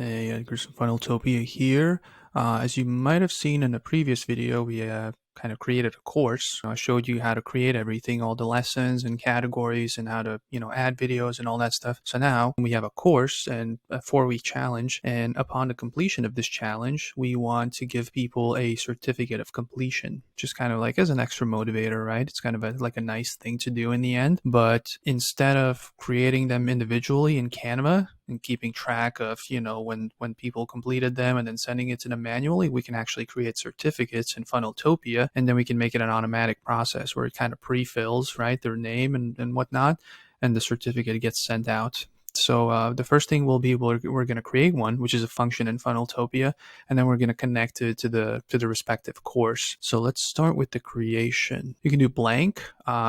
Hey, Edgars from Funneltopia here. As you might have seen in the previous video, we kind of created a course. I showed you how to create everything, all the lessons and categories and how to, add videos and all that stuff. So now we have a course and a 4-week challenge. And upon the completion of this challenge, we want to give people a certificate of completion, just kind of like as an extra motivator, right? It's kind of like a nice thing to do in the end. But instead of creating them individually in Canva, and keeping track of, when people completed them and then sending it to them manually, we can actually create certificates in Funneltopia, and then we can make it an automatic process where it kind of pre-fills, right, their name and whatnot, and the certificate gets sent out. So the first thing will be we're going to create one, which is a function in Funneltopia, and then we're going to connect it to the respective course. So let's start with the creation. You can do blank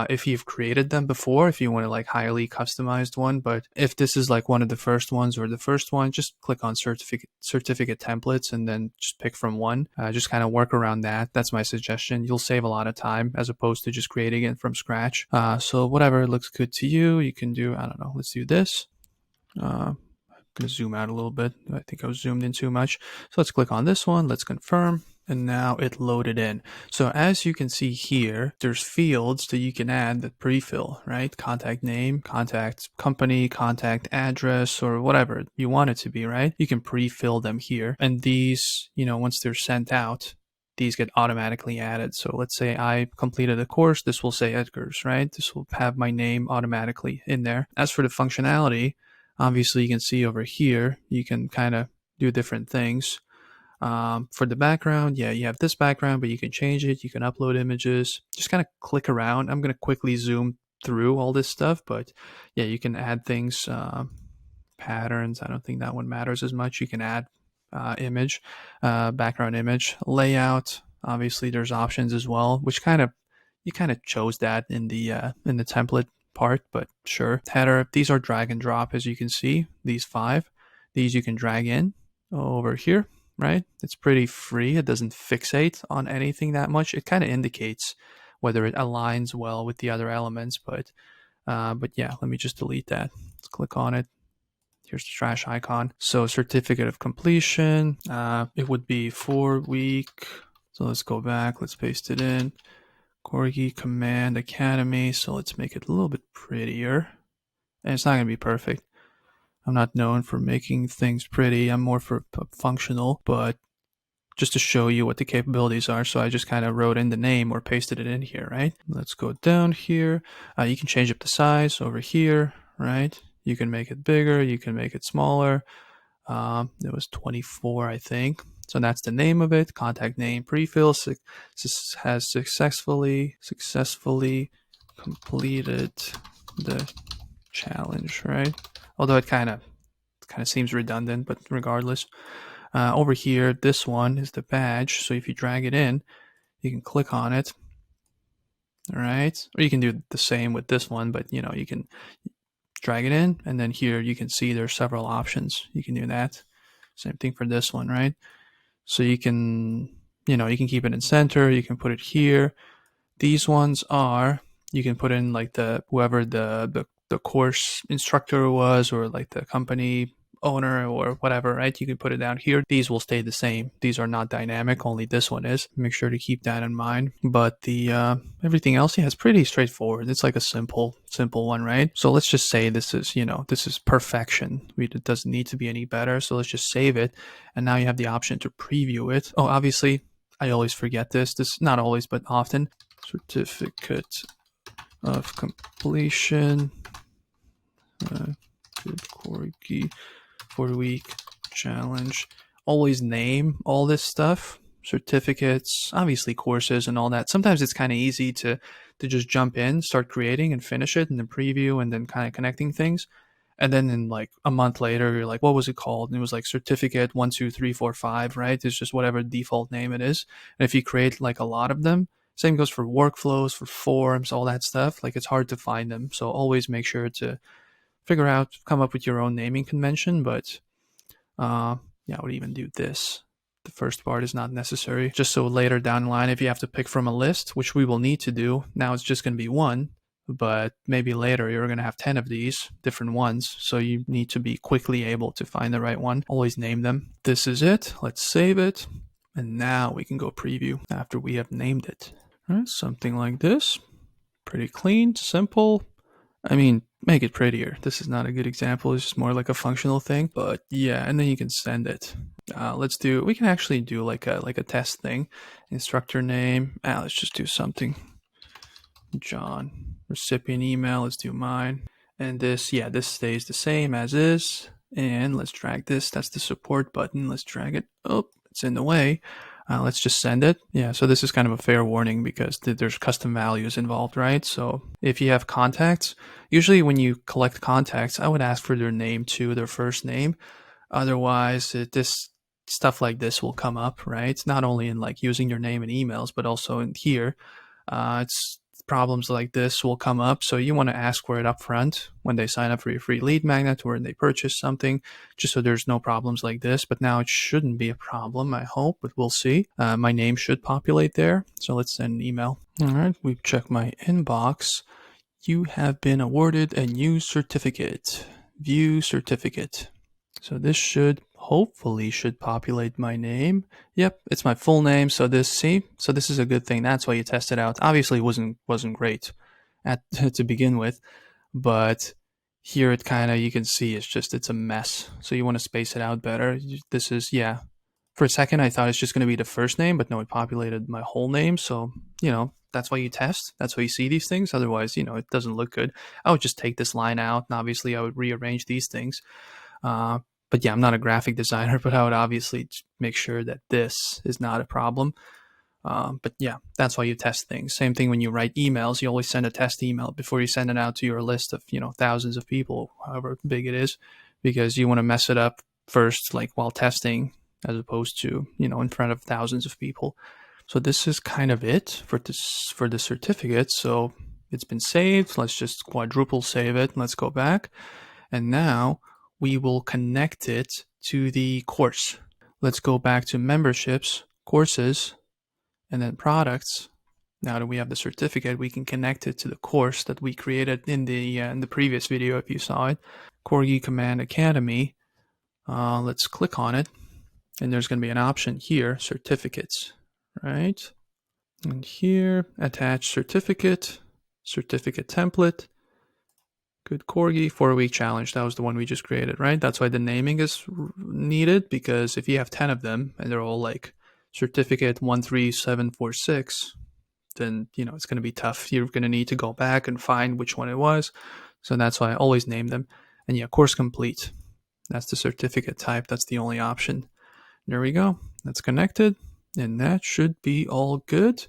if you've created them before, if you want to like highly customized one. But if this is like one of the first ones or the first one, just click on certificate templates and then just pick from one. Just kind of work around that. That's my suggestion. You'll save a lot of time as opposed to just creating it from scratch. So whatever looks good to you, you can do. I don't know. Let's do this. I'm going to zoom out a little bit. I think I was zoomed in too much. So let's click on this one. Let's confirm. And now it loaded in. So as you can see here, there's fields that you can add that pre-fill, right? Contact name, contact company, contact address, or whatever you want it to be, right? You can pre-fill them here. And these, once they're sent out, these get automatically added. So let's say I completed a course. This will say Edgars, right? This will have my name automatically in there. As for the functionality, obviously, you can see over here, you can kind of do different things. For the background, yeah, you have this background, but you can change it. You can upload images. Just kind of click around. I'm going to quickly zoom through all this stuff, but yeah, you can add things, patterns. I don't think that one matters as much. You can add image, background image, layout. Obviously, there's options as well, which you kind of chose that in the template part, but sure. Header, these are drag and drop, as you can see, these 5. These you can drag in over here, right? It's pretty free. It doesn't fixate on anything that much. It kind of indicates whether it aligns well with the other elements, but yeah, let me just delete that. Let's click on it. Here's the trash icon. So certificate of completion, it would be 4-week. So let's go back. Let's paste it in. Corgi Command Academy. So let's make it a little bit prettier. And it's not going to be perfect. I'm not known for making things pretty. I'm more for functional, but just to show you what the capabilities are. So I just kind of wrote in the name or pasted it in here, right? Let's go down here. You can change up the size over here, right? You can make it bigger. You can make it smaller. It was 24, I think. So that's the name of it. Contact name pre-fill has successfully completed the challenge, right? Although it kind of seems redundant, but regardless. Over here, this one is the badge. So if you drag it in, you can click on it. All right. Or you can do the same with this one, but you can drag it in, and then here you can see there's several options. You can do that. Same thing for this one, right? So you can, you can keep it in center. You can put it here. These ones are, you can put in like whoever the course instructor was, or like the company owner or whatever, right? You can put it down here. These will stay the same. These are not dynamic. Only this one is. Make sure to keep that in mind. But the everything else, yeah, it's pretty straightforward. It's like a simple one, right? So let's just say this is perfection. It doesn't need to be any better. So let's just save it. And now you have the option to preview it. Oh, obviously, I always forget this. Not always, but often. Certificate of completion. Good Corgi 4-week challenge. Always name all this stuff. Certificates, obviously courses and all that. Sometimes it's kind of easy to just jump in, start creating and finish it, and then preview and then kind of connecting things. And then in like a month later, you're like, what was it called? And it was like certificate 1, 2, 3, 4, 5, right? It's just whatever default name it is. And if you create like a lot of them, same goes for workflows, for forms, all that stuff. Like it's hard to find them. So always make sure to come up with your own naming convention. But yeah, I would even do this. The first part is not necessary. Just so later down the line, if you have to pick from a list, which we will need to do, now it's just going to be one. but maybe later you're going to have 10 of these different ones. So you need to be quickly able to find the right one. Always name them. This is it. Let's save it. And now we can go preview after we have named it. All right, something like this. Pretty clean, simple. I mean, make it prettier. This is not a good example. It's just more like a functional thing. But yeah, and then you can send it. We can actually do like a test thing. Instructor name. Let's just do something. John. Recipient email. Let's do mine. And this stays the same as is. And let's drag this. That's the support button. Let's drag it. Oh, it's in the way. Let's just send it. Yeah, so this is kind of a fair warning because there's custom values involved, right? So if you have contacts, usually when you collect contacts, I would ask for their name too, their first name. Otherwise, this stuff like this will come up, right? Not only in like using your name in emails, but also in here. It's problems like this will come up. So you want to ask for it up front when they sign up for your free lead magnet or when they purchase something, just so there's no problems like this. But now it shouldn't be a problem, I hope, but we'll see. My name should populate there. So let's send an email. All right, we've checked my inbox. You have been awarded a new certificate. View certificate. So this hopefully should populate my name. Yep, it's my full name. So this is a good thing. That's why you test it out. Obviously it wasn't great to begin with, but here it kind of, you can see it's a mess. So you want to space it out better. This is, yeah. For a second I thought it's just going to be the first name, but no, it populated my whole name. So, that's why you test. That's why you see these things. Otherwise, it doesn't look good. I would just take this line out, and obviously I would rearrange these things. But yeah, I'm not a graphic designer, but I would obviously make sure that this is not a problem. But yeah, that's why you test things. Same thing when you write emails. You always send a test email before you send it out to your list of, thousands of people, however big it is, because you want to mess it up first, like while testing, as opposed to, in front of thousands of people. So this is kind of it for the certificate. So it's been saved. Let's just quadruple save it. Let's go back. And now we will connect it to the course. Let's go back to memberships, courses, and then products. Now that we have the certificate, we can connect it to the course that we created in the previous video, if you saw it. Corgi Command Academy. Let's click on it, and there's going to be an option here, certificates, right? And here, attach certificate template. Good Corgi 4-week challenge. That was the one we just created, right? That's why the naming is needed, because if you have 10 of them and they're all like certificate 13746, then it's going to be tough. You're going to need to go back and find which one it was. So that's why I always name them. And yeah, course complete. That's the certificate type. That's the only option. There we go. That's connected, and that should be all good.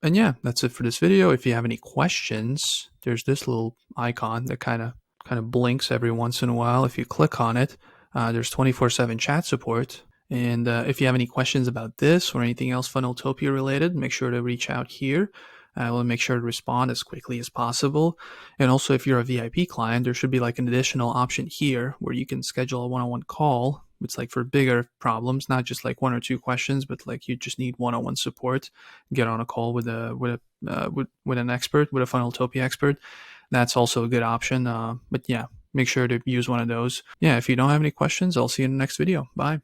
And yeah, that's it for this video. If you have any questions, there's this little icon that kind of blinks every once in a while. If you click on it, there's 24/7 chat support. And if you have any questions about this or anything else Funneltopia related, make sure to reach out here. I will make sure to respond as quickly as possible. And also, if you're a VIP client, there should be like an additional option here where you can schedule a one-on-one call. It's like for bigger problems, not just like one or two questions, but like you just need one-on-one support. Get on a call with an expert, with a Funneltopia expert. That's also a good option. But yeah, make sure to use one of those. Yeah, if you don't have any questions, I'll see you in the next video. Bye.